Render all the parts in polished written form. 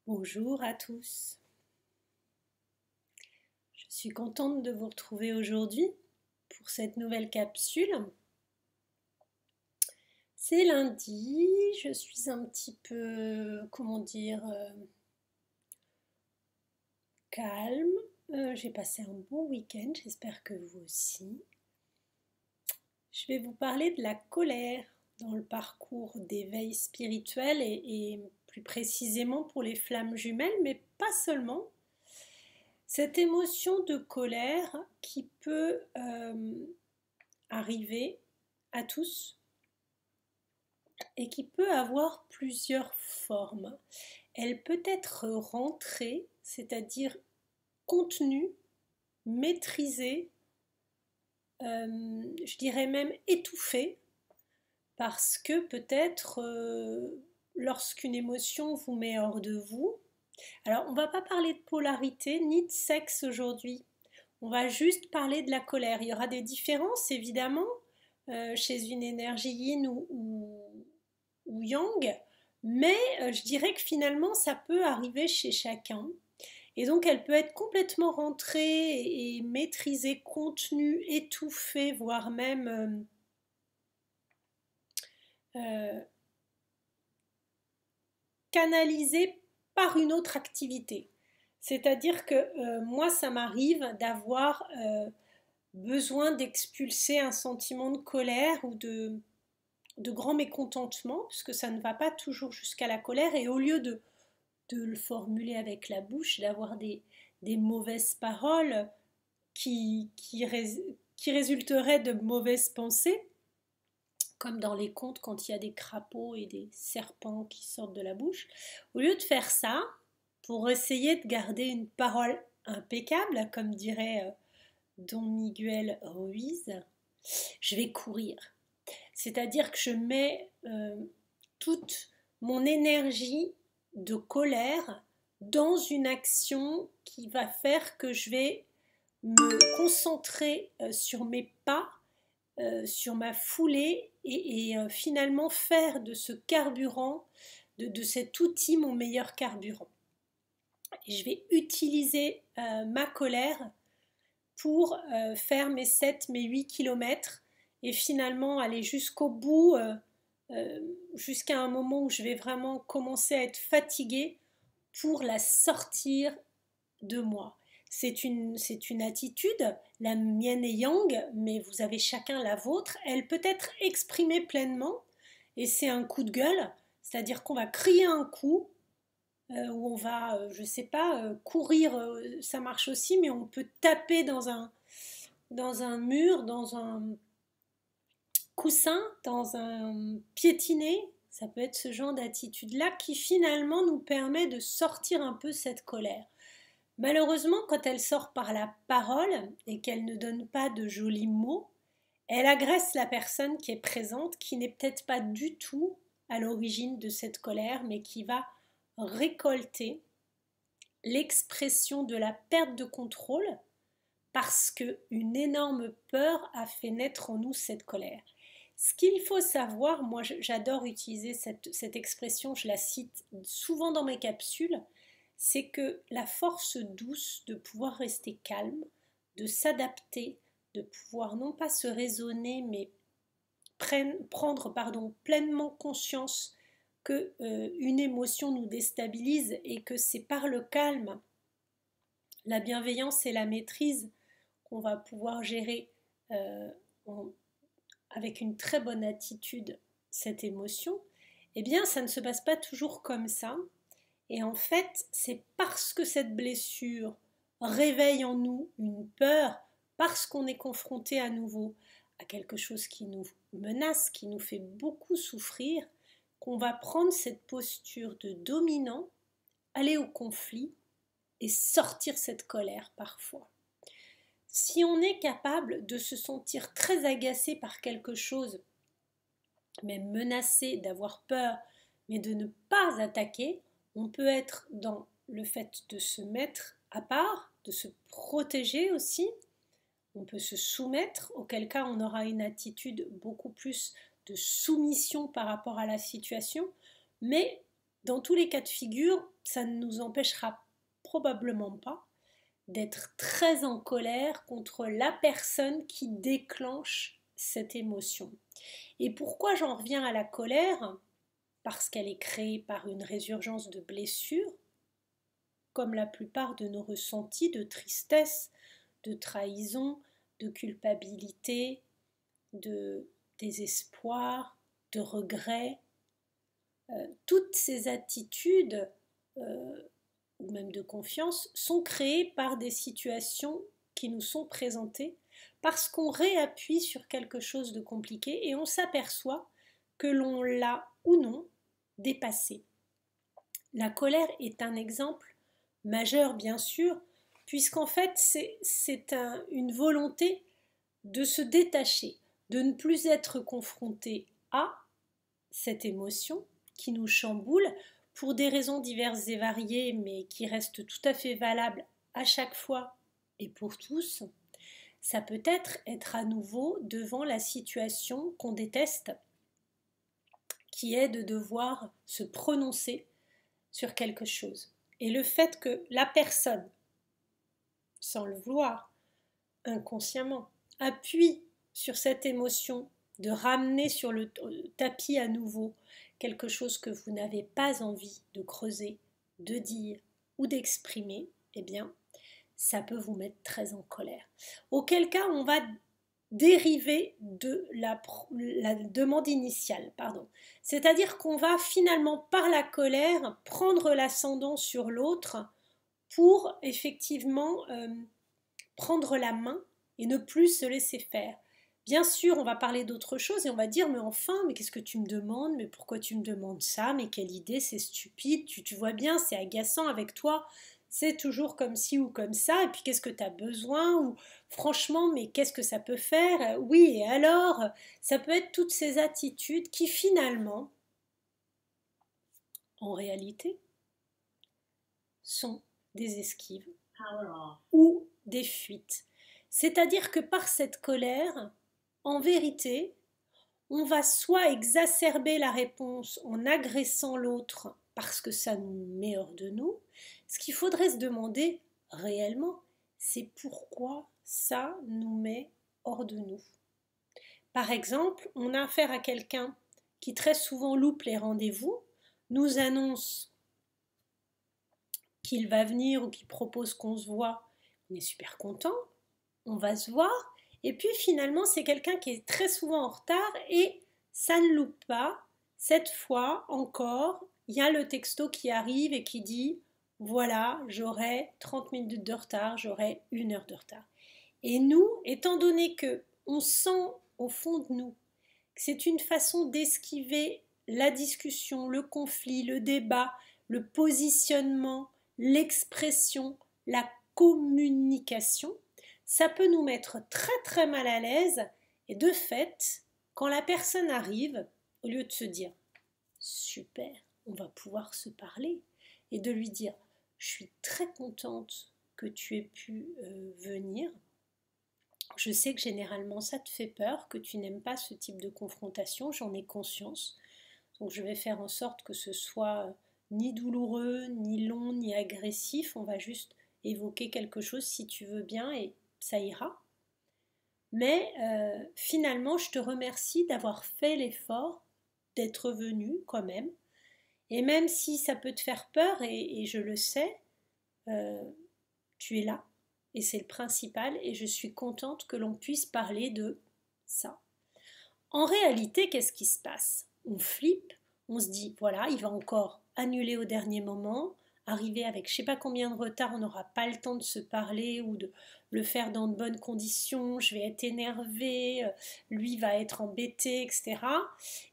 Bonjour à tous. Je suis contente de vous retrouver aujourd'hui pour cette nouvelle capsule. C'est lundi, je suis un petit peu, calme. J'ai passé un bon week-end, j'espère que vous aussi. Je vais vous parler de la colère dans le parcours d'éveil spirituel et plus précisément pour les flammes jumelles, mais pas seulement. Cette émotion de colère qui peut arriver à tous et qui peut avoir plusieurs formes. Elle peut être rentrée, c'est-à-dire contenue, maîtrisée, je dirais même étouffée, parce que peut-être lorsqu'une émotion vous met hors de vous. Alors on ne va pas parler de polarité ni de sexe aujourd'hui. On va juste parler de la colère. Il y aura des différences évidemment chez une énergie yin ou yang, mais je dirais que finalement ça peut arriver chez chacun. Et donc elle peut être complètement rentrée et maîtrisée, contenue, étouffée, voire même euh, canalisée par une autre activité. C'est-à-dire que moi, ça m'arrive d'avoir besoin d'expulser un sentiment de colère ou de grand mécontentement, puisque ça ne va pas toujours jusqu'à la colère, et au lieu de le formuler avec la bouche, d'avoir des mauvaises paroles qui résulteraient de mauvaises pensées, comme dans les contes quand il y a des crapauds et des serpents qui sortent de la bouche, au lieu de faire ça, pour essayer de garder une parole impeccable, comme dirait Don Miguel Ruiz, je vais courir. C'est-à-dire que je mets toute mon énergie de colère dans une action qui va faire que je vais me concentrer sur mes pas, sur ma foulée et finalement faire de ce carburant, de cet outil mon meilleur carburant. Et je vais utiliser ma colère pour faire mes 7, mes 8 kilomètres et finalement aller jusqu'au bout, jusqu'à un moment où je vais vraiment commencer à être fatiguée pour la sortir de moi. C'est une attitude, la mienne est yang, mais vous avez chacun la vôtre. Elle peut être exprimée pleinement et c'est un coup de gueule, c'est-à-dire qu'on va crier un coup, où on va, je sais pas, courir, ça marche aussi, mais on peut taper dans un mur, dans un coussin, dans un piétiné. Ça peut être ce genre d'attitude-là qui finalement nous permet de sortir un peu cette colère. Malheureusement, quand elle sort par la parole et qu'elle ne donne pas de jolis mots, elle agresse la personne qui est présente, qui n'est peut-être pas du tout à l'origine de cette colère, mais qui va récolter l'expression de la perte de contrôle parce qu'une énorme peur a fait naître en nous cette colère. Ce qu'il faut savoir, moi j'adore utiliser cette expression, je la cite souvent dans mes capsules, c'est que la force douce de pouvoir rester calme, de s'adapter, de pouvoir non pas se raisonner, mais prendre pleinement conscience que une émotion nous déstabilise et que c'est par le calme, la bienveillance et la maîtrise qu'on va pouvoir gérer en, avec une très bonne attitude cette émotion, eh bien ça ne se passe pas toujours comme ça. Et en fait, c'est parce que cette blessure réveille en nous une peur, parce qu'on est confronté à nouveau à quelque chose qui nous menace, qui nous fait beaucoup souffrir, qu'on va prendre cette posture de dominant, aller au conflit et sortir cette colère parfois. Si on est capable de se sentir très agacé par quelque chose, même menacé, d'avoir peur, mais de ne pas attaquer, on peut être dans le fait de se mettre à part, de se protéger aussi. On peut se soumettre, auquel cas on aura une attitude beaucoup plus de soumission par rapport à la situation. Mais dans tous les cas de figure, ça ne nous empêchera probablement pas d'être très en colère contre la personne qui déclenche cette émotion. Et pourquoi j'en reviens à la colère? Parce qu'elle est créée par une résurgence de blessures, comme la plupart de nos ressentis de tristesse, de trahison, de culpabilité, de désespoir, de regret. Toutes ces attitudes, ou même de confiance, sont créées par des situations qui nous sont présentées parce qu'on réappuie sur quelque chose de compliqué et on s'aperçoit que l'on l'a ou non dépassé. La colère est un exemple majeur, bien sûr, puisqu'en fait c'est une volonté de se détacher, de ne plus être confronté à cette émotion qui nous chamboule pour des raisons diverses et variées, mais qui restent tout à fait valables à chaque fois et pour tous. Ça peut être à nouveau devant la situation qu'on déteste, qui est de devoir se prononcer sur quelque chose. Et le fait que la personne, sans le vouloir, inconsciemment, appuie sur cette émotion, de ramener sur le tapis à nouveau quelque chose que vous n'avez pas envie de creuser, de dire ou d'exprimer, eh bien, ça peut vous mettre très en colère. Auquel cas, on va dériver de la demande initiale, c'est-à-dire qu'on va finalement, par la colère, prendre l'ascendant sur l'autre pour effectivement prendre la main et ne plus se laisser faire. Bien sûr, on va parler d'autre chose et on va dire mais enfin, mais qu'est-ce que tu me demandes? Mais pourquoi tu me demandes ça? Mais quelle idée, c'est stupide, tu vois bien, c'est agaçant avec toi, c'est toujours comme ci ou comme ça, et puis qu'est-ce que tu as besoin? Ou franchement, mais qu'est-ce que ça peut faire? Oui, et alors? Ça peut être toutes ces attitudes qui finalement, en réalité, sont des esquives ou des fuites. C'est-à-dire que par cette colère, en vérité, on va soit exacerber la réponse en agressant l'autre parce que ça nous met hors de nous. Ce qu'il faudrait se demander réellement, c'est pourquoi ça nous met hors de nous. Par exemple, on a affaire à quelqu'un qui très souvent loupe les rendez-vous, nous annonce qu'il va venir ou qu'il propose qu'on se voit, on est super content, on va se voir, et puis finalement c'est quelqu'un qui est très souvent en retard et ça ne loupe pas. Cette fois encore, il y a le texto qui arrive et qui dit voilà, j'aurai 30 minutes de retard, j'aurai 1 heure de retard. Et nous, étant donné que on sent au fond de nous que c'est une façon d'esquiver la discussion, le conflit, le débat, le positionnement, l'expression, la communication, ça peut nous mettre très très mal à l'aise et de fait, quand la personne arrive, au lieu de se dire super, on va pouvoir se parler et de lui dire je suis très contente que tu aies pu venir. Je sais que généralement ça te fait peur, que tu n'aimes pas ce type de confrontation, j'en ai conscience. Donc je vais faire en sorte que ce soit ni douloureux, ni long, ni agressif. On va juste évoquer quelque chose si tu veux bien et ça ira. Mais finalement, je te remercie d'avoir fait l'effort d'être venu quand même. Et même si ça peut te faire peur, et je le sais, tu es là. Et c'est le principal. Et je suis contente que l'on puisse parler de ça. En réalité, qu'est-ce qui se passe? On flippe, on se dit, voilà, il va encore annuler au dernier moment, arriver avec je ne sais pas combien de retard, on n'aura pas le temps de se parler ou de le faire dans de bonnes conditions, je vais être énervée, lui va être embêté, etc.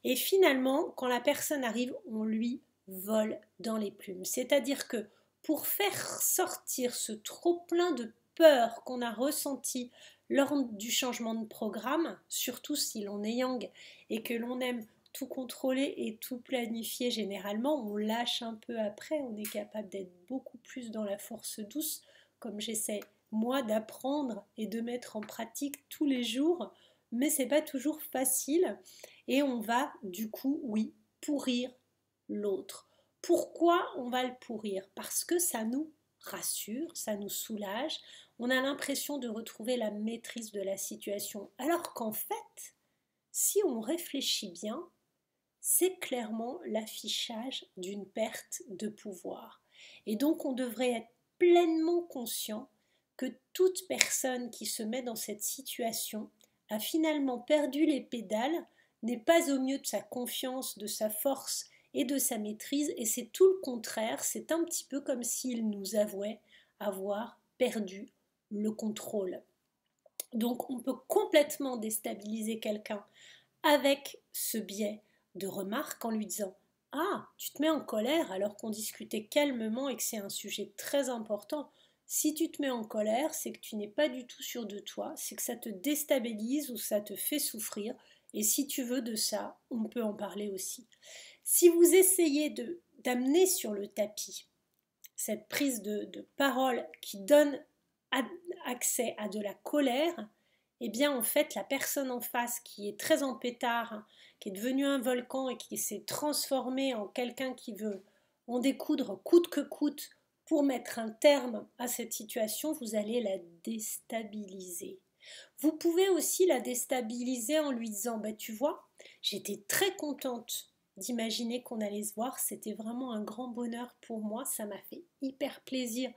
Et finalement, quand la personne arrive, on lui vole dans les plumes. C'est-à-dire que pour faire sortir ce trop-plein de peur qu'on a ressenti lors du changement de programme, surtout si l'on est yang et que l'on aime tout contrôler et tout planifier généralement, on lâche un peu après, on est capable d'être beaucoup plus dans la force douce, comme j'essaie moi d'apprendre et de mettre en pratique tous les jours, mais c'est pas toujours facile et on va du coup, oui, pourrir l'autre, Pourquoi on va le pourrir? Parce que ça nous rassure, ça nous soulage, on a l'impression de retrouver la maîtrise de la situation. Alors qu'en fait, si on réfléchit bien, c'est clairement l'affichage d'une perte de pouvoir. Et donc on devrait être pleinement conscient que toute personne qui se met dans cette situation a finalement perdu les pédales, n'est pas au mieux de sa confiance, de sa force et de sa maîtrise, et c'est tout le contraire, c'est un petit peu comme s'il nous avouait avoir perdu le contrôle. Donc on peut complètement déstabiliser quelqu'un avec ce biais de remarque en lui disant ah, tu te mets en colère alors qu'on discutait calmement et que c'est un sujet très important. Si tu te mets en colère, c'est que tu n'es pas du tout sûr de toi, c'est que ça te déstabilise ou ça te fait souffrir. Et si tu veux de ça, on peut en parler aussi. Si vous essayez d'amener sur le tapis cette prise de parole qui donne accès à de la colère, eh bien en fait la personne en face qui est très en pétard, hein, qui est devenu un volcan et qui s'est transformé en quelqu'un qui veut en découdre coûte que coûte pour mettre un terme à cette situation, vous allez la déstabiliser. Vous pouvez aussi la déstabiliser en lui disant bah, tu vois, j'étais très contente d'imaginer qu'on allait se voir, c'était vraiment un grand bonheur pour moi, ça m'a fait hyper plaisir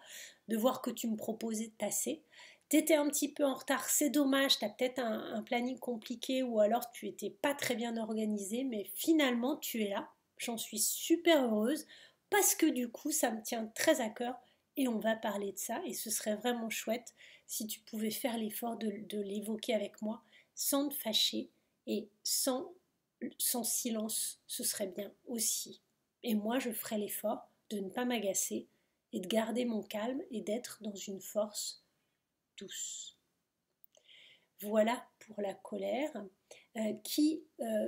de voir que tu me proposais de passer. T'étais un petit peu en retard, c'est dommage, t'as peut-être un planning compliqué ou alors tu étais pas très bien organisé, mais finalement tu es là, j'en suis super heureuse parce que du coup ça me tient très à cœur et on va parler de ça et ce serait vraiment chouette si tu pouvais faire l'effort de l'évoquer avec moi sans te fâcher et sans silence, ce serait bien aussi. Et moi je ferai l'effort de ne pas m'agacer et de garder mon calme et d'être dans une force douce. Voilà pour la colère qui,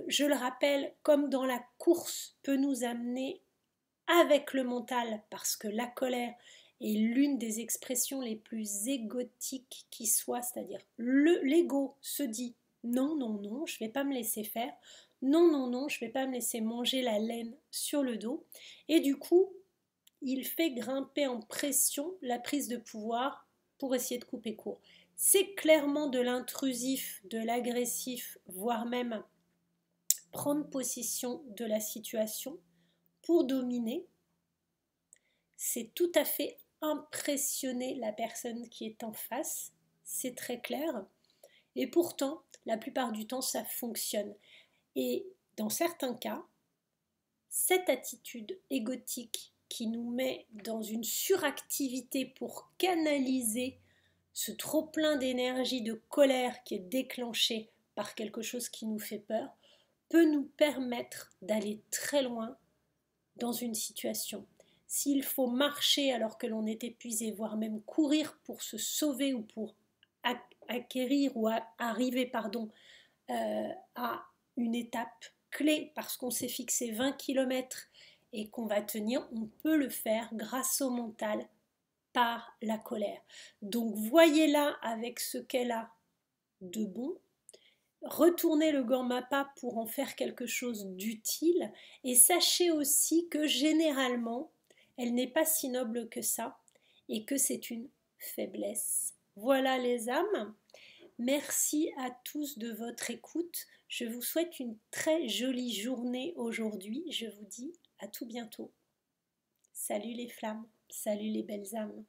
je le rappelle, comme dans la course, peut nous amener avec le mental, parce que la colère est l'une des expressions les plus égotiques qui soit, c'est-à-dire l'ego se dit non, non, non, je ne vais pas me laisser faire, non, non, non, je ne vais pas me laisser manger la laine sur le dos, et du coup, il fait grimper en pression la prise de pouvoir pour essayer de couper court. C'est clairement de l'intrusif, de l'agressif, voire même prendre possession de la situation pour dominer. C'est tout à fait impressionner la personne qui est en face, c'est très clair. Et pourtant, la plupart du temps, ça fonctionne. Et dans certains cas, cette attitude égotique qui nous met dans une suractivité pour canaliser ce trop-plein d'énergie, de colère qui est déclenché par quelque chose qui nous fait peur, peut nous permettre d'aller très loin dans une situation. S'il faut marcher alors que l'on est épuisé, voire même courir pour se sauver ou pour acquérir ou arriver à une étape clé parce qu'on s'est fixé 20 km et qu'on va tenir, on peut le faire grâce au mental par la colère. Donc voyez-la avec ce qu'elle a de bon, retournez le gant-mappa pour en faire quelque chose d'utile et sachez aussi que généralement, elle n'est pas si noble que ça et que c'est une faiblesse. Voilà les âmes. Merci à tous de votre écoute. Je vous souhaite une très jolie journée aujourd'hui. Je vous dis à tout bientôt. Salut les flammes, salut les belles âmes.